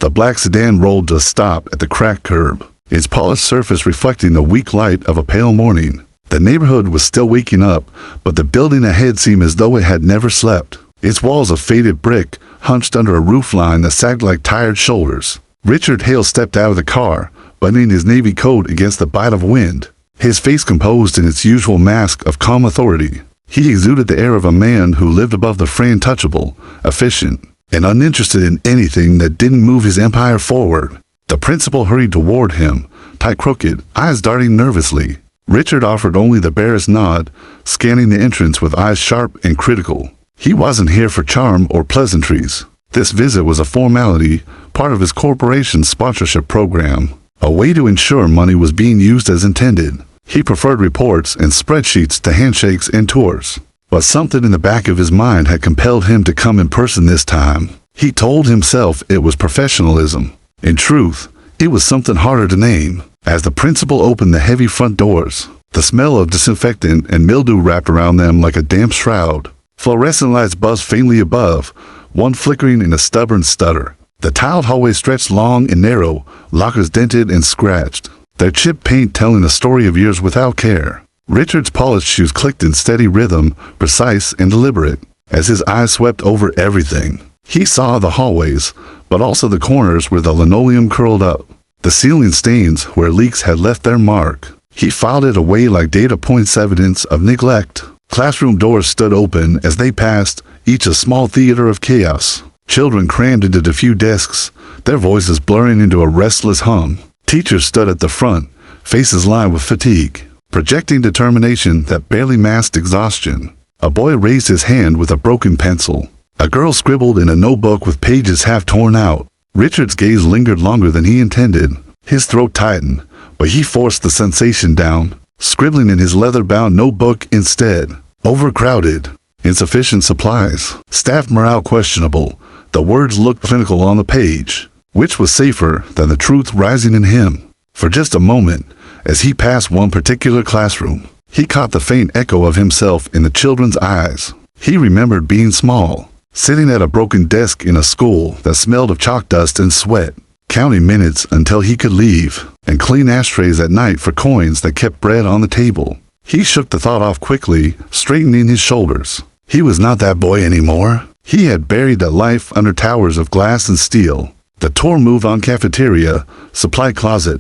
The black sedan rolled to a stop at the cracked curb, its polished surface reflecting the weak light of a pale morning. The neighborhood was still waking up, but the building ahead seemed as though it had never slept. Its walls of faded brick hunched under a roofline that sagged like tired shoulders. Richard Hale stepped out of the car, buttoning his navy coat against the bite of wind, his face composed in its usual mask of calm authority. He exuded the air of a man who lived above the fray, untouchable, efficient, and uninterested in anything that didn't move his empire forward. The principal hurried toward him, tight-crooked, eyes darting nervously. Richard offered only the barest nod, scanning the entrance with eyes sharp and critical. He wasn't here for charm or pleasantries. This visit was a formality, part of his corporation's sponsorship program, a way to ensure money was being used as intended. He preferred reports and spreadsheets to handshakes and tours. But something in the back of his mind had compelled him to come in person this time. He told himself it was professionalism. In truth, it was something harder to name. As the principal opened the heavy front doors, the smell of disinfectant and mildew wrapped around them like a damp shroud. Fluorescent lights buzzed faintly above, one flickering in a stubborn stutter. The tiled hallway stretched long and narrow, lockers dented and scratched, their chipped paint telling a story of years without care. Richard's polished shoes clicked in steady rhythm, precise and deliberate, as his eyes swept over everything. He saw the hallways, but also the corners where the linoleum curled up, the ceiling stains where leaks had left their mark. He filed it away like data points, evidence of neglect. Classroom doors stood open as they passed, each a small theater of chaos. Children crammed into the few desks, their voices blurring into a restless hum. Teachers stood at the front, faces lined with fatigue, projecting determination that barely masked exhaustion. A boy raised his hand with a broken pencil. A girl scribbled in a notebook with pages half torn out. Richard's gaze lingered longer than he intended. His throat tightened, but he forced the sensation down, scribbling in his leather-bound notebook instead. Overcrowded, insufficient supplies, staff morale questionable. The words looked clinical on the page. Which was safer than the truth rising in him? For just a moment, as he passed one particular classroom, he caught the faint echo of himself in the children's eyes. He remembered being small, sitting at a broken desk in a school that smelled of chalk dust and sweat, counting minutes until he could leave, and clean ashtrays at night for coins that kept bread on the table. He shook the thought off quickly, straightening his shoulders. He was not that boy anymore. He had buried that life under towers of glass and steel. The tour moved on cafeteria, supply closet,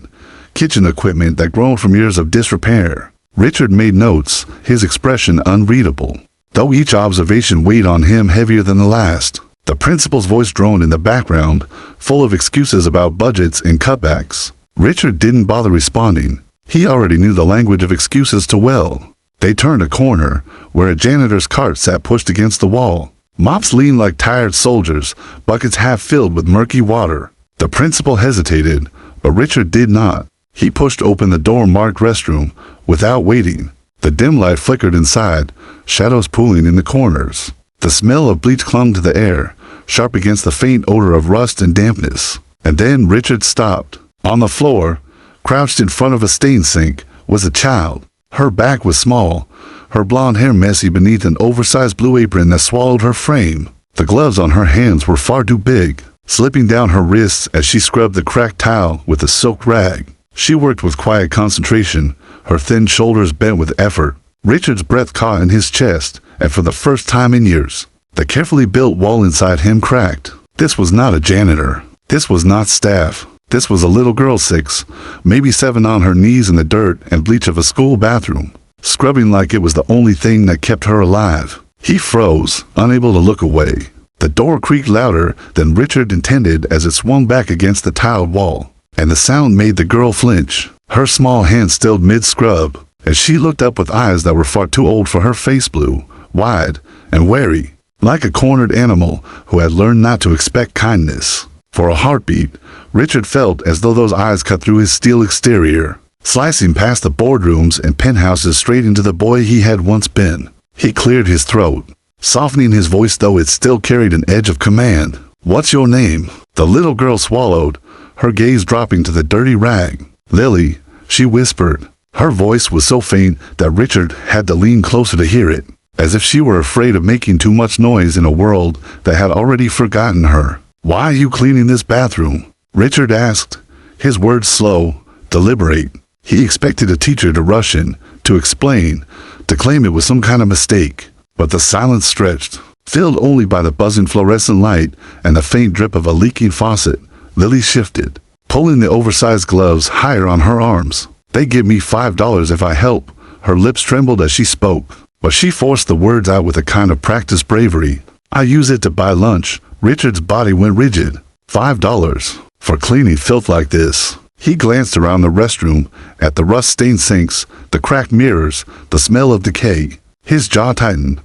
kitchen equipment that groaned from years of disrepair. Richard made notes, his expression unreadable, though each observation weighed on him heavier than the last. The principal's voice droned in the background, full of excuses about budgets and cutbacks. Richard didn't bother responding. He already knew the language of excuses too well. They turned a corner, where a janitor's cart sat pushed against the wall. Mops leaned like tired soldiers, buckets half filled with murky water. The principal hesitated, but Richard did not. He pushed open the door marked restroom, without waiting. The dim light flickered inside, shadows pooling in the corners. The smell of bleach clung to the air, sharp against the faint odor of rust and dampness. And then Richard stopped. On the floor, crouched in front of a stain sink, was a child. Her back was small, her blonde hair messy beneath an oversized blue apron that swallowed her frame. The gloves on her hands were far too big, slipping down her wrists as she scrubbed the cracked towel with a silk rag. She worked with quiet concentration, her thin shoulders bent with effort. Richard's breath caught in his chest, and for the first time in years, the carefully built wall inside him cracked. This was not a janitor. This was not staff. This was a little girl 6, maybe 7, on her knees in the dirt and bleach of a school bathroom, scrubbing like it was the only thing that kept her alive. He froze, unable to look away. The door creaked louder than Richard intended as it swung back against the tiled wall, and the sound made the girl flinch. Her small hand stilled mid-scrub, as she looked up with eyes that were far too old for her face, blue, wide, and wary, like a cornered animal who had learned not to expect kindness. For a heartbeat, Richard felt as though those eyes cut through his steel exterior, slicing past the boardrooms and penthouses straight into the boy he had once been. He cleared his throat, softening his voice though it still carried an edge of command. "What's your name?" The little girl swallowed, her gaze dropping to the dirty rag. "Lily," she whispered. Her voice was so faint that Richard had to lean closer to hear it, as if she were afraid of making too much noise in a world that had already forgotten her. "Why are you cleaning this bathroom?" Richard asked, his words slow, deliberate. He expected a teacher to rush in, to explain, to claim it was some kind of mistake. But the silence stretched, filled only by the buzzing fluorescent light and the faint drip of a leaking faucet. Lily shifted, pulling the oversized gloves higher on her arms. "They give me $5 if I help." Her lips trembled as she spoke, but she forced the words out with a kind of practiced bravery. "I use it to buy lunch." Richard's body went rigid. $5 for cleaning filth like this. He glanced around the restroom, at the rust-stained sinks, the cracked mirrors, the smell of decay. His jaw tightened.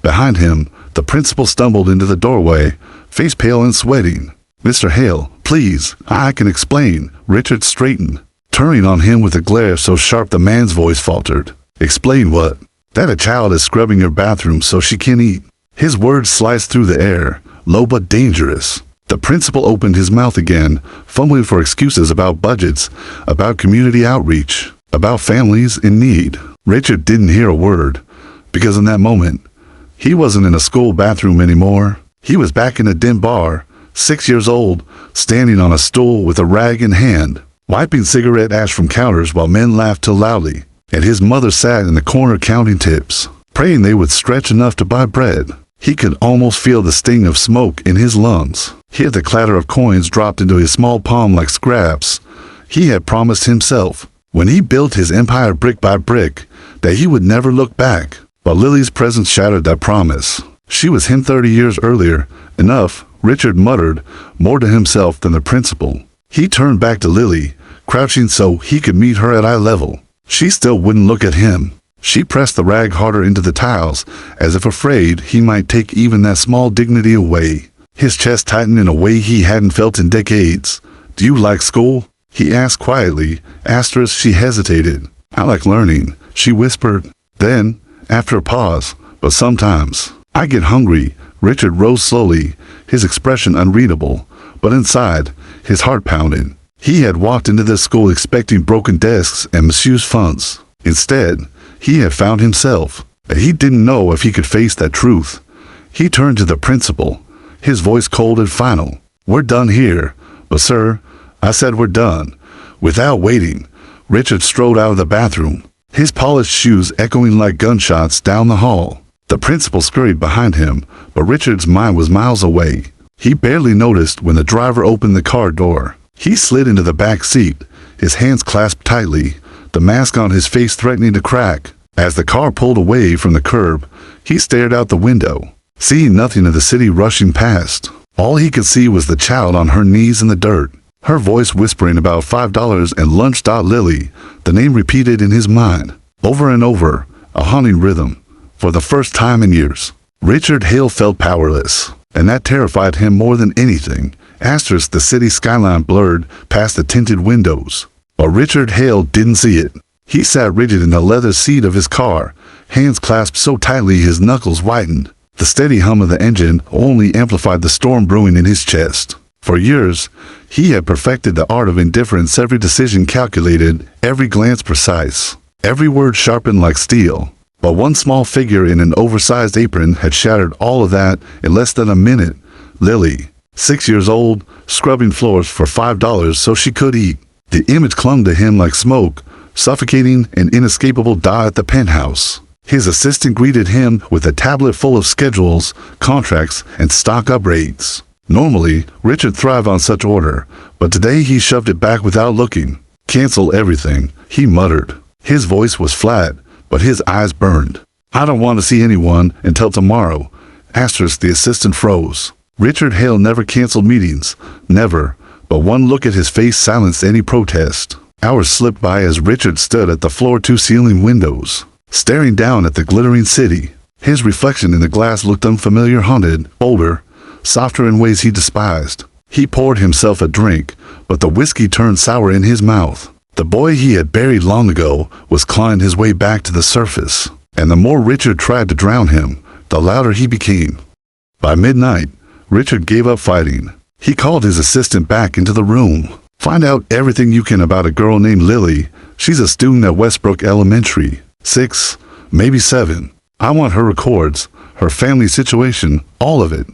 Behind him, the principal stumbled into the doorway, face pale and sweating. "Mr. Hale, please, I can explain." Richard straightened, turning on him with a glare so sharp the man's voice faltered. "Explain what?" "That a child is scrubbing your bathroom so she can eat." His words sliced through the air, low but dangerous. The principal opened his mouth again, fumbling for excuses about budgets, about community outreach, about families in need. Richard didn't hear a word, because in that moment, he wasn't in a school bathroom anymore. He was back in a dim bar, 6 years old, standing on a stool with a rag in hand, wiping cigarette ash from counters while men laughed too loudly, and his mother sat in the corner counting tips, praying they would stretch enough to buy bread. He could almost feel the sting of smoke in his lungs, hear the clatter of coins dropped into his small palm like scraps. He had promised himself, when he built his empire brick by brick, that he would never look back. But Lily's presence shattered that promise. She was him 30 years earlier. Enough, Richard muttered, more to himself than the principal. He turned back to Lily, crouching so he could meet her at eye level. She still wouldn't look at him. She pressed the rag harder into the tiles, as if afraid he might take even that small dignity away. His chest tightened in a way he hadn't felt in decades. "Do you like school?" he asked quietly. Asterisk, she hesitated. "I like learning," she whispered. Then, after a pause, "But sometimes I get hungry." Richard rose slowly, his expression unreadable, but inside, his heart pounded. He had walked into this school expecting broken desks and misused funds. Instead, he had found himself. He didn't know if he could face that truth. He turned to the principal, his voice cold and final. "We're done here." "But sir," I said, "we're done." Without waiting, Richard strode out of the bathroom, his polished shoes echoing like gunshots down the hall. The principal scurried behind him, but Richard's mind was miles away. He barely noticed when the driver opened the car door. He slid into the back seat, his hands clasped tightly, the mask on his face threatening to crack. As the car pulled away from the curb, he stared out the window, seeing nothing of the city rushing past. All he could see was the child on her knees in the dirt, her voice whispering about $5 and lunch. Lily, the name repeated in his mind, over and over, a haunting rhythm. For the first time in years, Richard Hale felt powerless, and that terrified him more than anything. Asterisk, the city skyline blurred past the tinted windows. But Richard Hale didn't see it. He sat rigid in the leather seat of his car, hands clasped so tightly his knuckles whitened. The steady hum of the engine only amplified the storm brewing in his chest. For years, he had perfected the art of indifference, every decision calculated, every glance precise, every word sharpened like steel. But one small figure in an oversized apron had shattered all of that in less than a minute. Lily, 6 years old, scrubbing floors for $5 so she could eat. The image clung to him like smoke, suffocating an inescapable at the penthouse. His assistant greeted him with a tablet full of schedules, contracts, and stock upgrades. Normally, Richard thrived on such order, but today he shoved it back without looking. "Cancel everything," he muttered. His voice was flat, but his eyes burned. "I don't want to see anyone until tomorrow." Asterisk, the assistant froze. Richard Hale never canceled meetings, never, but one look at his face silenced any protest. Hours slipped by as Richard stood at the floor-to-ceiling windows, staring down at the glittering city. His reflection in the glass looked unfamiliar, haunted, older, softer in ways he despised. He poured himself a drink, but the whiskey turned sour in his mouth. The boy he had buried long ago was clawing his way back to the surface, and the more Richard tried to drown him, the louder he became. By midnight, Richard gave up fighting. He called his assistant back into the room. "Find out everything you can about a girl named Lily. She's a student at Westbrook Elementary. 6, maybe 7. I want her records, her family situation, all of it."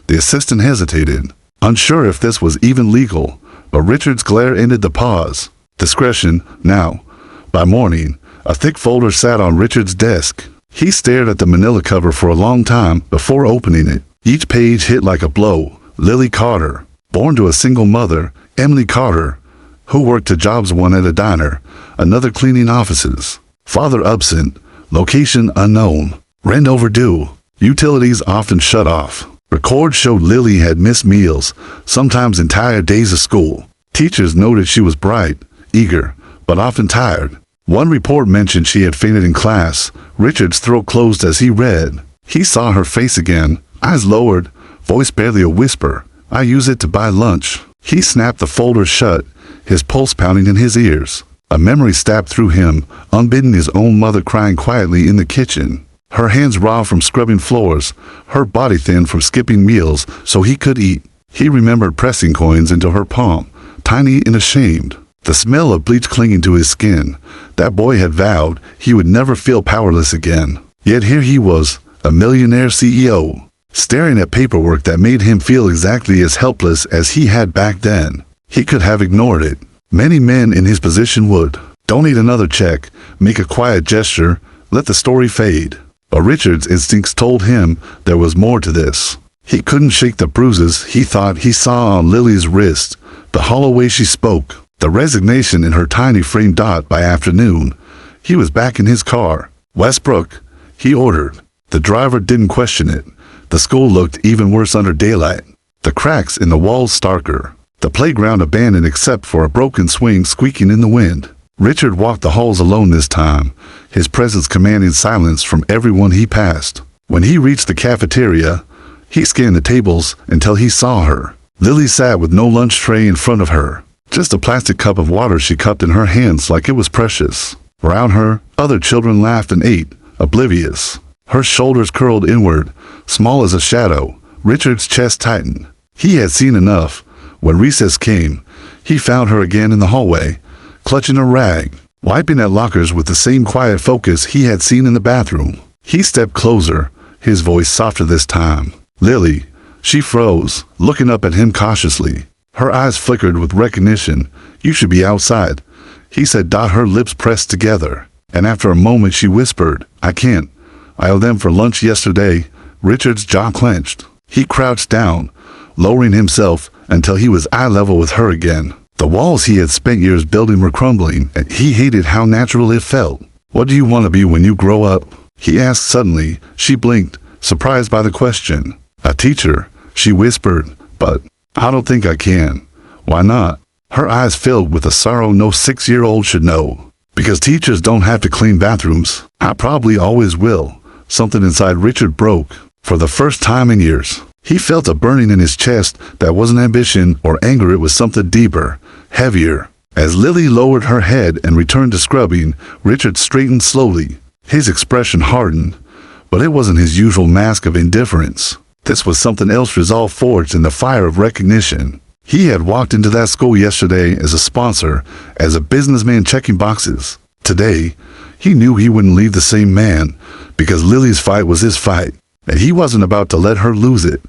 The assistant hesitated, unsure if this was even legal, but Richard's glare ended the pause. Discretion, now. By morning, a thick folder sat on Richard's desk. He stared at the manila cover for a long time before opening it. Each page hit like a blow. Lily Carter, born to a single mother, Emily Carter, who worked 2 jobs, one at a diner, another cleaning offices. Father absent, location unknown, rent overdue, utilities often shut off. Records showed Lily had missed meals, sometimes entire days of school. Teachers noted she was bright, eager, but often tired. One report mentioned she had fainted in class. Richard's throat closed as he read. He saw her face again, eyes lowered, voice barely a whisper. I use it to buy lunch. He snapped the folder shut, his pulse pounding in his ears. A memory stabbed through him, unbidden, his own mother crying quietly in the kitchen. Her hands raw from scrubbing floors, her body thin from skipping meals so he could eat. He remembered pressing coins into her palm, tiny and ashamed. The smell of bleach clinging to his skin. That boy had vowed he would never feel powerless again. Yet here he was, a millionaire CEO, staring at paperwork that made him feel exactly as helpless as he had back then. He could have ignored it. Many men in his position would. Donate another check, make a quiet gesture, let the story fade. But Richard's instincts told him there was more to this. He couldn't shake the bruises he thought he saw on Lily's wrist, the hollow way she spoke, the resignation in her tiny framed dot. By afternoon, he was back in his car. Westbrook, he ordered. The driver didn't question it. The school looked even worse under daylight. The cracks in the walls starker. The playground abandoned except for a broken swing squeaking in the wind. Richard walked the halls alone this time, his presence commanding silence from everyone he passed. When he reached the cafeteria, he scanned the tables until he saw her. Lily sat with no lunch tray in front of her, just a plastic cup of water she cupped in her hands like it was precious. Around her, other children laughed and ate, oblivious. Her shoulders curled inward, small as a shadow. Richard's chest tightened. He had seen enough. When recess came, he found her again in the hallway, clutching a rag, wiping at lockers with the same quiet focus he had seen in the bathroom. He stepped closer, his voice softer this time. Lily. She froze, looking up at him cautiously. Her eyes flickered with recognition. You should be outside, he said. Her lips pressed together, and after a moment she whispered, I can't. I owe them for lunch yesterday. Richard's jaw clenched. He crouched down, lowering himself until he was eye level with her again. The walls he had spent years building were crumbling, and he hated how natural it felt. What do you want to be when you grow up? He asked suddenly. She blinked, surprised by the question. A teacher, she whispered, but I don't think I can. Why not? Her eyes filled with a sorrow no 6-year-old should know. Because teachers don't have to clean bathrooms. I probably always will. Something inside Richard broke. For the first time in years, he felt a burning in his chest that wasn't ambition or anger. It was something deeper, heavier. As Lily lowered her head and returned to scrubbing, Richard straightened slowly. His expression hardened, but it wasn't his usual mask of indifference. This was something else, resolve forged in the fire of recognition. He had walked into that school yesterday as a sponsor, as a businessman checking boxes. Today, he knew he wouldn't leave the same man, because Lily's fight was his fight, and he wasn't about to let her lose it.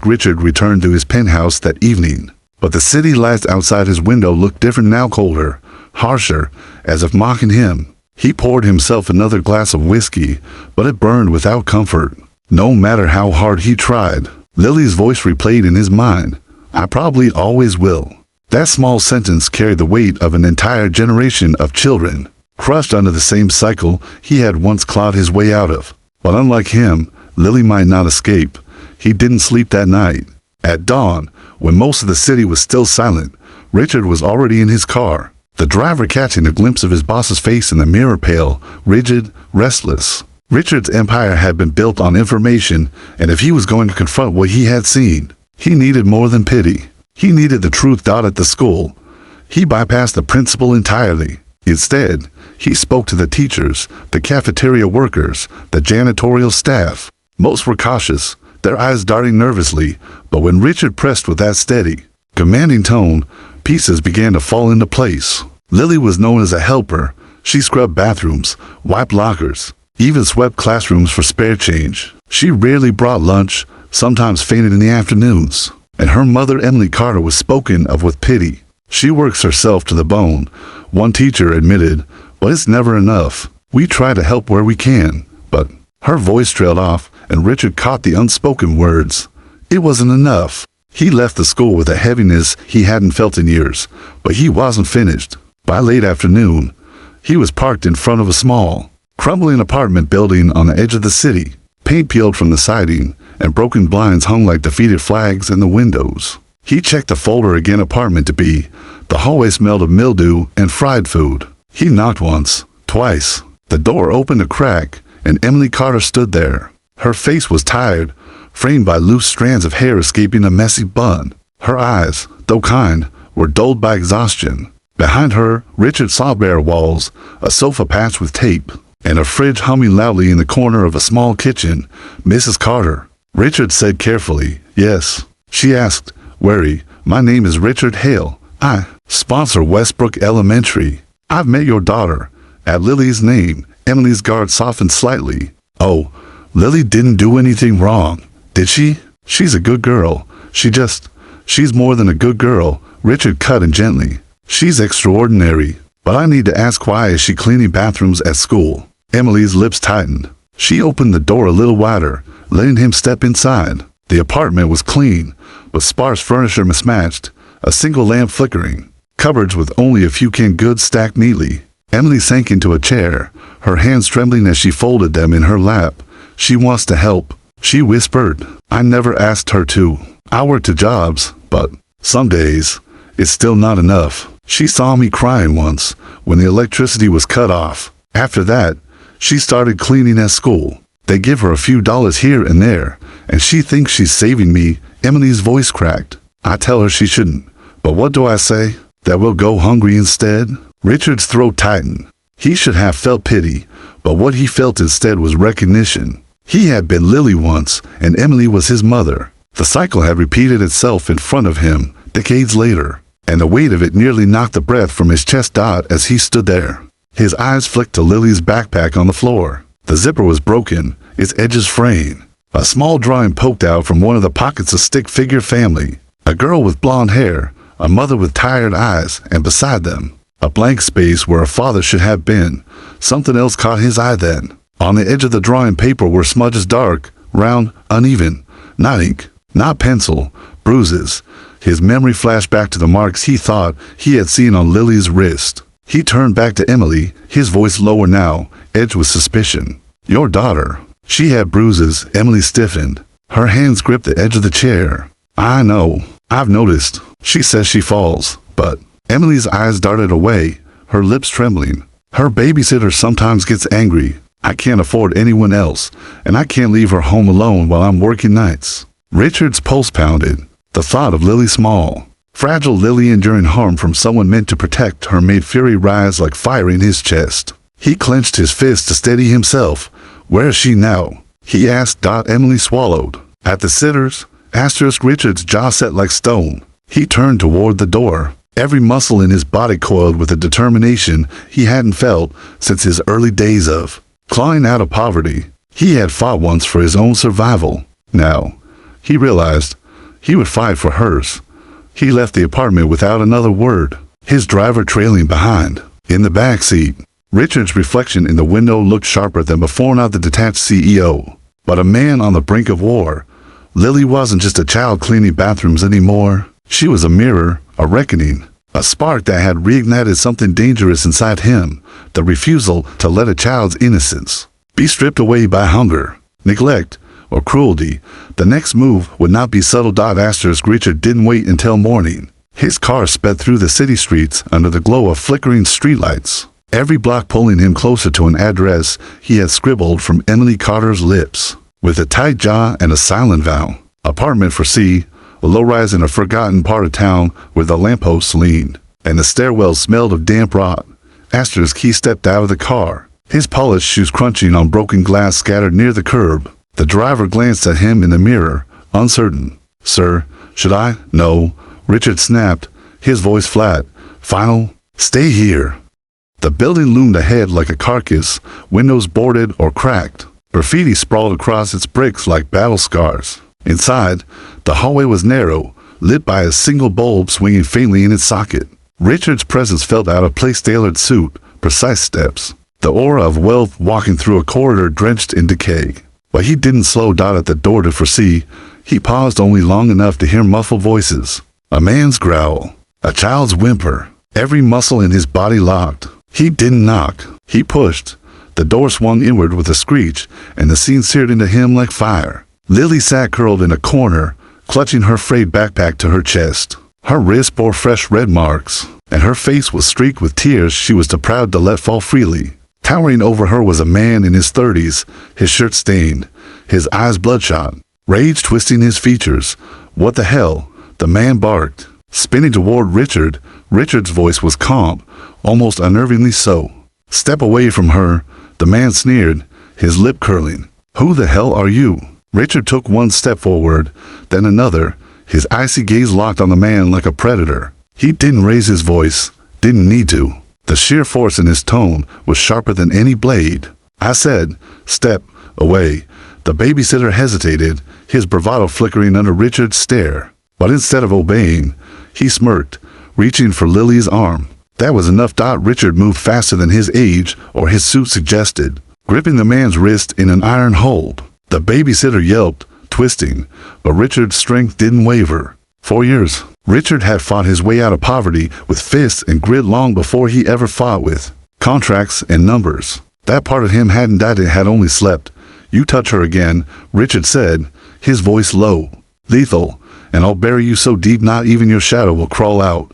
Richard returned to his penthouse that evening, but the city lights outside his window looked different now, colder, harsher, as if mocking him. He poured himself another glass of whiskey, but it burned without comfort. No matter how hard he tried, Lily's voice replayed in his mind. I probably always will. That small sentence carried the weight of an entire generation of children, crushed under the same cycle he had once clawed his way out of. But unlike him, Lily might not escape. He didn't sleep that night. At dawn, when most of the city was still silent, Richard was already in his car, the driver catching a glimpse of his boss's face in the mirror, pale, rigid, restless. Richard's empire had been built on information, and if he was going to confront what he had seen, he needed more than pity. He needed the truth. At the school, he bypassed the principal entirely. Instead, he spoke to the teachers, the cafeteria workers, the janitorial staff. Most were cautious, their eyes darting nervously, but when Richard pressed with that steady, commanding tone, pieces began to fall into place. Lily was known as a helper. She scrubbed bathrooms, wiped lockers, even swept classrooms for spare change. She rarely brought lunch, sometimes fainted in the afternoons. and her mother Emily Carter was spoken of with pity. She works herself to the bone, one teacher admitted, but it's never enough. We try to help where we can, but her voice trailed off, and Richard caught the unspoken words. It wasn't enough. He left the school with a heaviness he hadn't felt in years, but he wasn't finished. By late afternoon, he was parked in front of a small, crumbling apartment building on the edge of the city. Paint peeled from the siding, and broken blinds hung like defeated flags in the windows. He checked the folder again. Apartment to be. The hallway smelled of mildew and fried food. He knocked once, twice. The door opened a crack, and Emily Carter stood there. Her face was tired, framed by loose strands of hair escaping a messy bun. Her eyes, though kind, were dulled by exhaustion. Behind her, Richard saw bare walls, a sofa patched with tape, and a fridge humming loudly in the corner of a small kitchen. Mrs. Carter. Richard said carefully, "Yes." She asked, wary, "My name is Richard Hale. I sponsor Westbrook Elementary. I've met your daughter." At Lily's name, Emily's guard softened slightly. "Oh, Lily didn't do anything wrong, did she? She's a good girl. She's more than a good girl," Richard cut in gently. "She's extraordinary. But I need to ask, why is she cleaning bathrooms at school?" Emily's lips tightened. She opened the door a little wider, letting him step inside. The apartment was clean, with sparse furniture mismatched, a single lamp flickering, cupboards with only a few canned goods stacked neatly. Emily sank into a chair, her hands trembling as she folded them in her lap. "She wants to help," she whispered. "I never asked her to. I work two jobs, but some days, it's still not enough. She saw me crying once when the electricity was cut off. After that, she started cleaning at school. They give her a few dollars here and there, and she thinks she's saving me." Emily's voice cracked. "I tell her she shouldn't, but what do I say? That we'll go hungry instead?" Richard's throat tightened. He should have felt pity, but what he felt instead was recognition. He had been Lily once, and Emily was his mother. The cycle had repeated itself in front of him, decades later, and the weight of it nearly knocked the breath from his chest out as he stood there. His eyes flicked to Lily's backpack on the floor. The zipper was broken, its edges fraying. A small drawing poked out from one of the pockets. A stick figure family. A girl with blonde hair, a mother with tired eyes, and beside them, a blank space where a father should have been. Something else caught his eye then. On the edge of the drawing paper were smudges, dark, round, uneven. Not ink, not pencil, bruises. His memory flashed back to the marks he thought he had seen on Lily's wrist. He turned back to Emily, his voice lower now, edged with suspicion. "Your daughter. She had bruises." Emily stiffened. Her hands gripped the edge of the chair. "I know. I've noticed. She says she falls, but..." Emily's eyes darted away, her lips trembling. "Her babysitter sometimes gets angry. I can't afford anyone else, and I can't leave her home alone while I'm working nights." Richard's pulse pounded. The thought of Lily Small, fragile Lily enduring harm from someone meant to protect her, made fury rise like fire in his chest. He clenched his fist to steady himself. "Where is she now?" he asked. Emily swallowed. "At the sitters?" Richard's jaw set like stone. He turned toward the door. Every muscle in his body coiled with a determination he hadn't felt since his early days of clawing out of poverty. He had fought once for his own survival. Now, he realized, he would fight for hers. He left the apartment without another word, his driver trailing behind. In the back seat, Richard's reflection in the window looked sharper than before, not the detached CEO, but a man on the brink of war. Lily wasn't just a child cleaning bathrooms anymore. She was a mirror, a reckoning, a spark that had reignited something dangerous inside him, the refusal to let a child's innocence be stripped away by hunger, neglect, or cruelty. The next move would not be subtle. Richard didn't wait until morning. His car sped through the city streets under the glow of flickering streetlights, every block pulling him closer to an address he had scribbled from Emily Carter's lips. With a tight jaw and a silent vow, apartment for C, a low-rise in a forgotten part of town where the lampposts leaned, and the stairwell smelled of damp rot. He stepped out of the car, his polished shoes crunching on broken glass scattered near the curb. The driver glanced at him in the mirror, uncertain. "Sir, should I?" "No," Richard snapped, his voice flat. "Final? Stay here." The building loomed ahead like a carcass, windows boarded or cracked. Graffiti sprawled across its bricks like battle scars. Inside, the hallway was narrow, lit by a single bulb swinging faintly in its socket. Richard's presence felt out of place. Tailored suit, precise steps, the aura of wealth walking through a corridor drenched in decay. But he didn't slow down at the door to foresee. He paused only long enough to hear muffled voices. A man's growl, a child's whimper, every muscle in his body locked. He didn't knock. He pushed. The door swung inward with a screech, and the scene seared into him like fire. Lily sat curled in a corner, clutching her frayed backpack to her chest. Her wrist bore fresh red marks, and her face was streaked with tears she was too proud to let fall freely. Towering over her was a man in his 30s, his shirt stained, his eyes bloodshot, rage twisting his features. "What the hell?" the man barked. Spinning toward Richard, Richard's voice was calm, almost unnervingly so. "Step away from her," the man sneered, his lip curling. "Who the hell are you?" Richard took one step forward, then another, his icy gaze locked on the man like a predator. He didn't raise his voice, didn't need to. The sheer force in his tone was sharper than any blade. "I said, step away." The babysitter hesitated, his bravado flickering under Richard's stare. But instead of obeying, he smirked, reaching for Lily's arm. That was enough. Richard moved faster than his age or his suit suggested, gripping the man's wrist in an iron hold. The babysitter yelped, twisting, but Richard's strength didn't waver. For years, Richard had fought his way out of poverty with fists and grit long before he ever fought with contracts and numbers. That part of him hadn't died, it had only slept. "You touch her again," Richard said, his voice low, "lethal, and I'll bury you so deep not even your shadow will crawl out."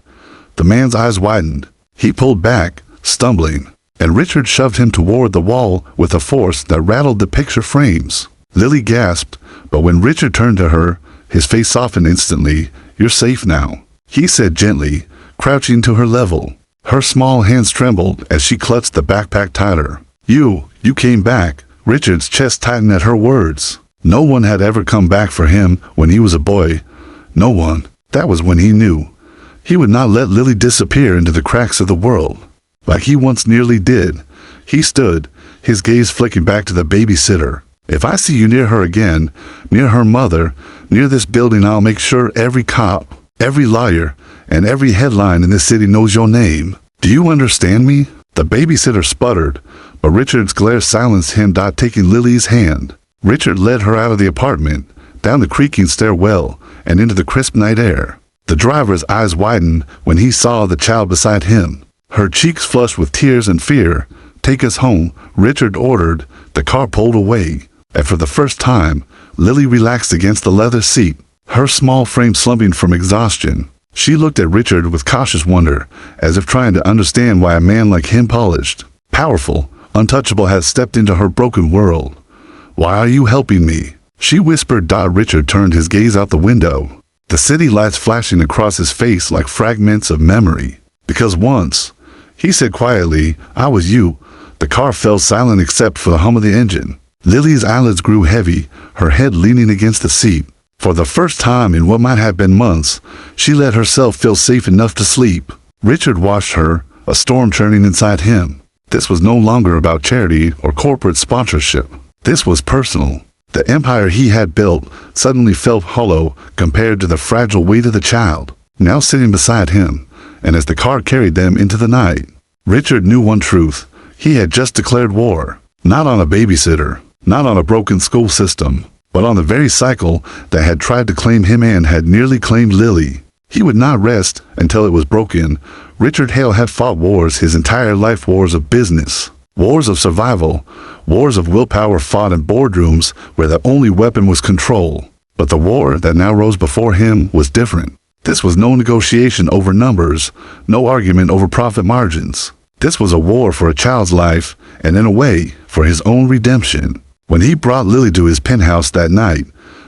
The man's eyes widened. He pulled back, stumbling, and Richard shoved him toward the wall with a force that rattled the picture frames. Lily gasped, but when Richard turned to her, his face softened instantly. "You're safe now," he said gently, crouching to her level. Her small hands trembled as she clutched the backpack tighter. You came back." Richard's chest tightened at her words. No one had ever come back for him when he was a boy. No one. That was when he knew. He would not let Lily disappear into the cracks of the world, like he once nearly did. He stood, his gaze flicking back to the babysitter. "If I see you near her again, near her mother, near this building, I'll make sure every cop, every lawyer, and every headline in this city knows your name. Do you understand me?" The babysitter sputtered, but Richard's glare silenced him. Taking Lily's hand, Richard led her out of the apartment, down the creaking stairwell, and into the crisp night air. The driver's eyes widened when he saw the child beside him, her cheeks flushed with tears and fear. "Take us home," Richard ordered. The car pulled away, and for the first time, Lily relaxed against the leather seat, her small frame slumping from exhaustion. She looked at Richard with cautious wonder, as if trying to understand why a man like him, polished, powerful, untouchable, had stepped into her broken world. "Why are you helping me?" she whispered. Richard turned his gaze out the window, the city lights flashing across his face like fragments of memory. "Because once," he said quietly, "I was you." The car fell silent except for the hum of the engine. Lily's eyelids grew heavy, her head leaning against the seat. For the first time in what might have been months, she let herself feel safe enough to sleep. Richard watched her, a storm churning inside him. This was no longer about charity or corporate sponsorship. This was personal. The empire he had built suddenly felt hollow compared to the fragile weight of the child, now sitting beside him, and as the car carried them into the night, Richard knew one truth. He had just declared war, not on a babysitter, not on a broken school system, but on the very cycle that had tried to claim him and had nearly claimed Lily. He would not rest until it was broken. Richard Hale had fought wars his entire life, wars of business, wars of survival, wars of willpower fought in boardrooms where the only weapon was control. But the war that now rose before him was different. This was no negotiation over numbers, no argument over profit margins. This was a war for a child's life, and in a way, for his own redemption. When he brought Lily to his penthouse that night,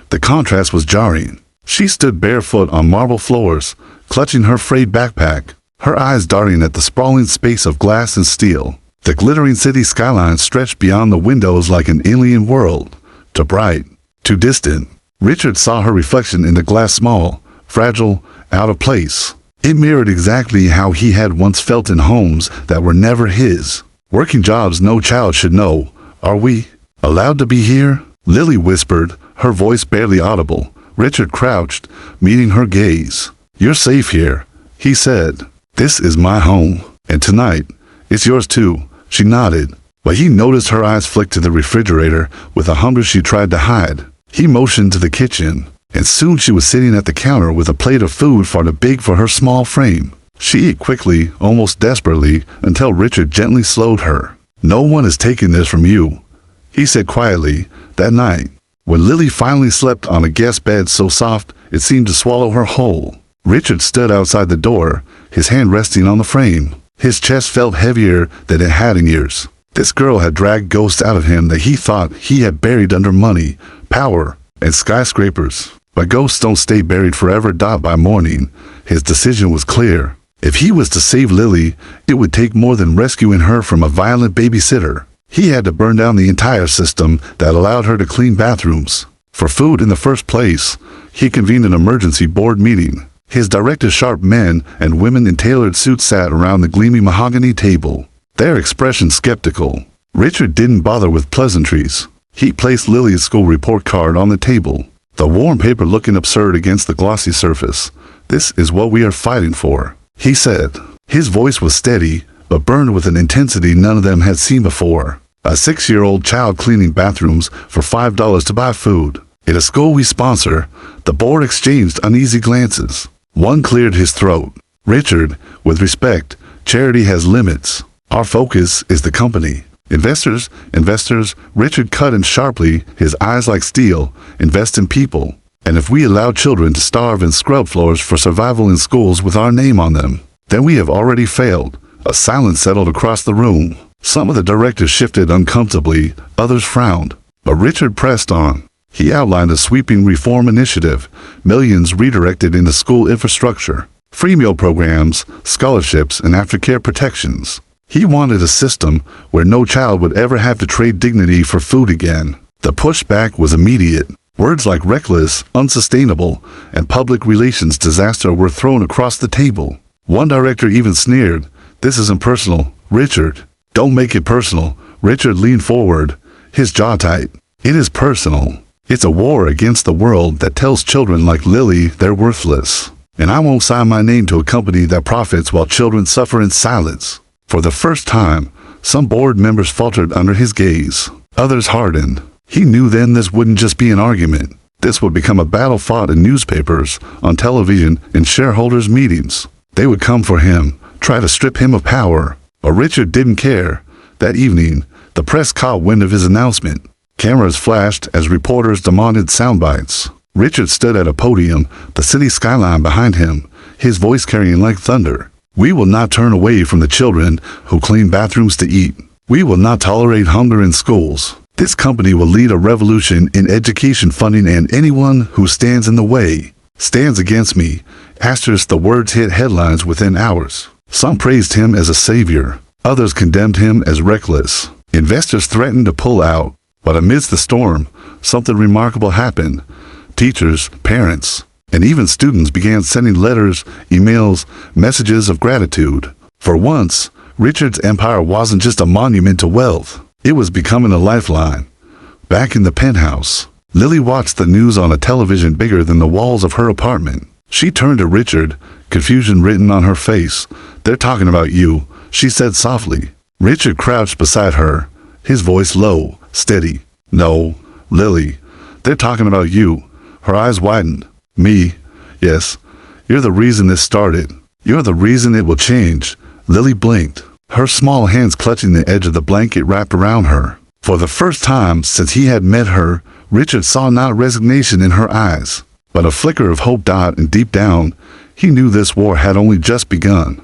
the contrast was jarring. She stood barefoot on marble floors, clutching her frayed backpack, her eyes darting at the sprawling space of glass and steel. The glittering city skyline stretched beyond the windows like an alien world, too bright, too distant. Richard saw her reflection in the glass, small, fragile, out of place. It mirrored exactly how he had once felt in homes that were never his. Working jobs no child should know. "Are we allowed to be here?" Lily whispered, her voice barely audible. Richard crouched, meeting her gaze. "You're safe here," he said. "This is my home. And tonight, it's yours too." She nodded, but he noticed her eyes flick to the refrigerator with a hunger she tried to hide. He motioned to the kitchen, and soon she was sitting at the counter with a plate of food far too big for her small frame. She ate quickly, almost desperately, until Richard gently slowed her. "No one is taking this from you," he said quietly. That night, when Lily finally slept on a guest bed so soft it seemed to swallow her whole, Richard stood outside the door, his hand resting on the frame. His chest felt heavier than it had in years. This girl had dragged ghosts out of him that he thought he had buried under money, power, and skyscrapers. But ghosts don't stay buried forever. By morning, his decision was clear. If he was to save Lily, it would take more than rescuing her from a violent babysitter. He had to burn down the entire system that allowed her to clean bathrooms. For food in the first place, he convened an emergency board meeting. His directors, sharp men and women in tailored suits, sat around the gleaming mahogany table, their expressions skeptical. Richard didn't bother with pleasantries. He placed Lily's school report card on the table, the warm paper looking absurd against the glossy surface. "This is what we are fighting for," he said. His voice was steady, but burned with an intensity none of them had seen before. "A 6-year-old child cleaning bathrooms for $5 to buy food. At a school we sponsor." The board exchanged uneasy glances. One cleared his throat. "Richard, with respect, charity has limits. Our focus is the company. Investors, Richard cut in sharply, his eyes like steel. Invest in people. And if we allow children to starve and scrub floors for survival in schools with our name on them, then we have already failed." A silence settled across the room. Some of the directors shifted uncomfortably, others frowned. But Richard pressed on. He outlined a sweeping reform initiative, millions redirected into school infrastructure, free meal programs, scholarships, and aftercare protections. He wanted a system where no child would ever have to trade dignity for food again. The pushback was immediate. Words like reckless, unsustainable, and public relations disaster were thrown across the table. One director even sneered, "This isn't personal, Richard." "Don't make it personal." Richard leaned forward, his jaw tight. "It is personal. It's a war against the world that tells children like Lily they're worthless. And I won't sign my name to a company that profits while children suffer in silence." For the first time, some board members faltered under his gaze. Others hardened. He knew then this wouldn't just be an argument. This would become a battle fought in newspapers, on television, in shareholders' meetings. They would come for him, try to strip him of power. But Richard didn't care. That evening, the press caught wind of his announcement. Cameras flashed as reporters demanded sound bites. Richard stood at a podium, the city skyline behind him, his voice carrying like thunder. "We will not turn away from the children who clean bathrooms to eat. We will not tolerate hunger in schools. This company will lead a revolution in education funding, and anyone who stands in the way stands against me." Asterisk, the words hit headlines within hours. Some praised him as a savior. Others condemned him as reckless. Investors threatened to pull out. But amidst the storm, something remarkable happened. Teachers, parents, and even students began sending letters, emails, messages of gratitude. For once, Richard's empire wasn't just a monument to wealth. It was becoming a lifeline. Back in the penthouse, Lily watched the news on a television bigger than the walls of her apartment. She turned to Richard, confusion written on her face. "They're talking about you," she said softly. Richard crouched beside her, his voice low, steady. "No, Lily, they're talking about you." Her eyes widened. "Me? Yes. You're the reason this started. You're the reason it will change." Lily blinked, her small hands clutching the edge of the blanket wrapped around her. For the first time since he had met her, Richard saw not resignation in her eyes, but a flicker of hope. And deep down, he knew this war had only just begun.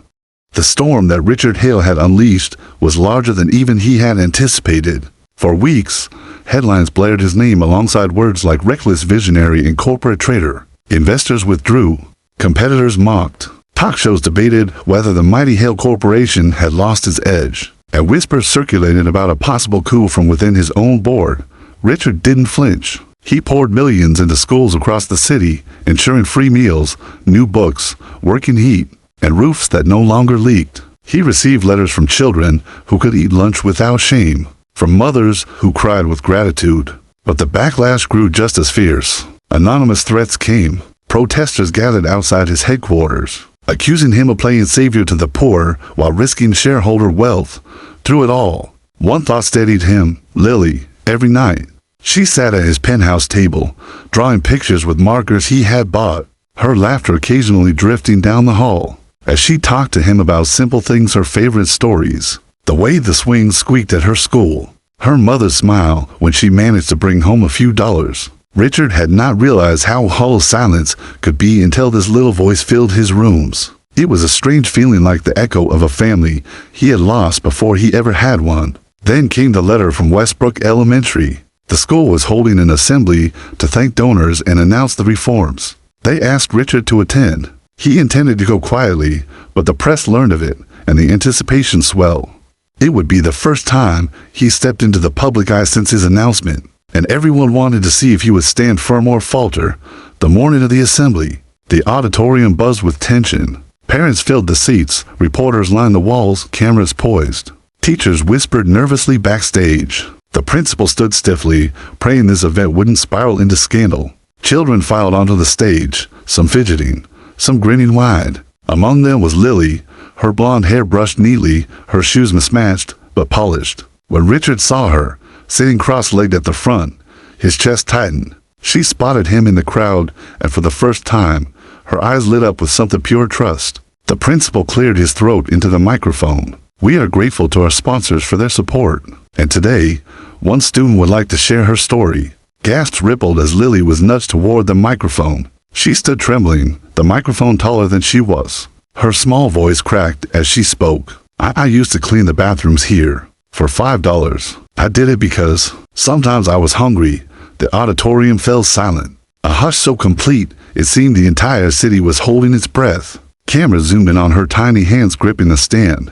The storm that Richard Hale had unleashed was larger than even he had anticipated. For weeks, headlines blared his name alongside words like reckless visionary and corporate traitor. Investors withdrew. Competitors mocked. Talk shows debated whether the mighty Hale Corporation had lost its edge. And whispers circulated about a possible coup from within his own board. Richard didn't flinch. He poured millions into schools across the city, ensuring free meals, new books, working heat, and roofs that no longer leaked. He received letters from children who could eat lunch without shame, from mothers who cried with gratitude. But the backlash grew just as fierce. Anonymous threats came. Protesters gathered outside his headquarters, accusing him of playing savior to the poor while risking shareholder wealth. Through it all, one thought steadied him: Lily. Every night, she sat at his penthouse table, drawing pictures with markers he had bought, her laughter occasionally drifting down the hall as she talked to him about simple things, her favorite stories, the way the swing squeaked at her school, her mother's smile when she managed to bring home a few dollars. Richard had not realized how hollow silence could be until this little voice filled his rooms. It was a strange feeling, like the echo of a family he had lost before he ever had one. Then came the letter from Westbrook Elementary. The school was holding an assembly to thank donors and announce the reforms. They asked Richard to attend. He intended to go quietly, but the press learned of it, and the anticipation swelled. It would be the first time he stepped into the public eye since his announcement, and everyone wanted to see if he would stand firm or falter. The morning of the assembly, the auditorium buzzed with tension. Parents filled the seats, reporters lined the walls, cameras poised. Teachers whispered nervously backstage. The principal stood stiffly, praying this event wouldn't spiral into scandal. Children filed onto the stage, some fidgeting, some grinning wide. Among them was Lily, her blonde hair brushed neatly, her shoes mismatched but polished. When Richard saw her, sitting cross-legged at the front, his chest tightened. She spotted him in the crowd, and for the first time, her eyes lit up with something pure trust. The principal cleared his throat into the microphone. "We are grateful to our sponsors for their support. And today, one student would like to share her story." Gasps rippled as Lily was nudged toward the microphone. She stood trembling, the microphone taller than she was. Her small voice cracked as she spoke. I used to clean the bathrooms here for $5. I did it because sometimes I was hungry." The auditorium fell silent. A hush so complete, it seemed the entire city was holding its breath. Cameras zoomed in on her tiny hands gripping the stand.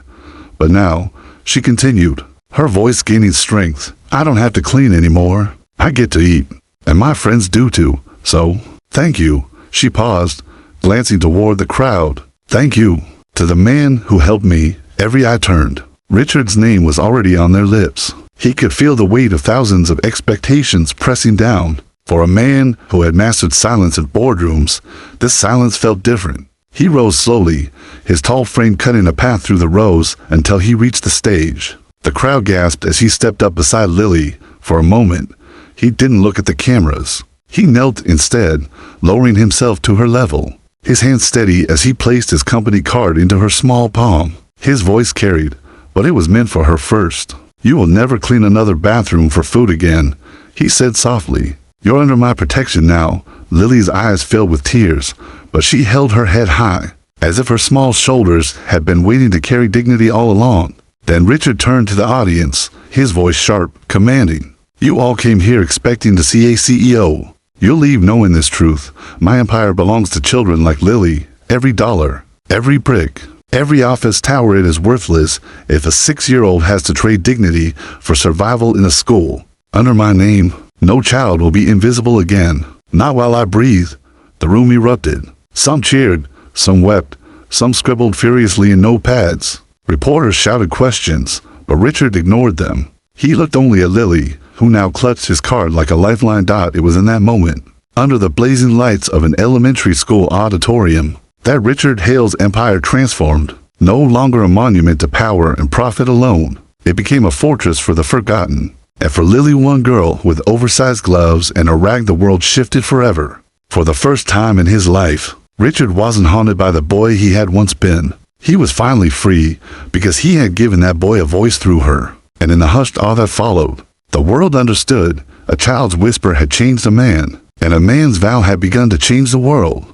But now, she continued, her voice gaining strength. "I don't have to clean anymore. I get to eat. And my friends do too. So, thank you." She paused, glancing toward the crowd. "Thank you to the man who helped me." Every eye turned. Richard's name was already on their lips. He could feel the weight of thousands of expectations pressing down. For a man who had mastered silence in boardrooms, this silence felt different. He rose slowly, his tall frame cutting a path through the rows until he reached the stage. The crowd gasped as he stepped up beside Lily. For a moment, he didn't look at the cameras. He knelt instead, lowering himself to her level, his hand steady as he placed his company card into her small palm. His voice carried, but it was meant for her first. "You will never clean another bathroom for food again," he said softly. "You're under my protection now." Lily's eyes filled with tears, but she held her head high, as if her small shoulders had been waiting to carry dignity all along. Then Richard turned to the audience, his voice sharp, commanding. "You all came here expecting to see a CEO. You'll leave knowing this truth. My empire belongs to children like Lily. Every dollar, every brick, every office tower, it is worthless if a 6-year-old has to trade dignity for survival in a school. Under my name, no child will be invisible again. Not while I breathe." The room erupted. Some cheered, some wept, some scribbled furiously in notepads. Reporters shouted questions, but Richard ignored them. He looked only at Lily, who now clutched his card like a lifeline. It was in that moment, under the blazing lights of an elementary school auditorium, that Richard Hale's empire transformed. No longer a monument to power and profit alone, it became a fortress for the forgotten. And for Lily, one girl with oversized gloves and a rag, the world shifted forever. For the first time in his life, Richard wasn't haunted by the boy he had once been. He was finally free, because he had given that boy a voice through her. And in the hushed awe that followed, the world understood. A child's whisper had changed a man, and a man's vow had begun to change the world.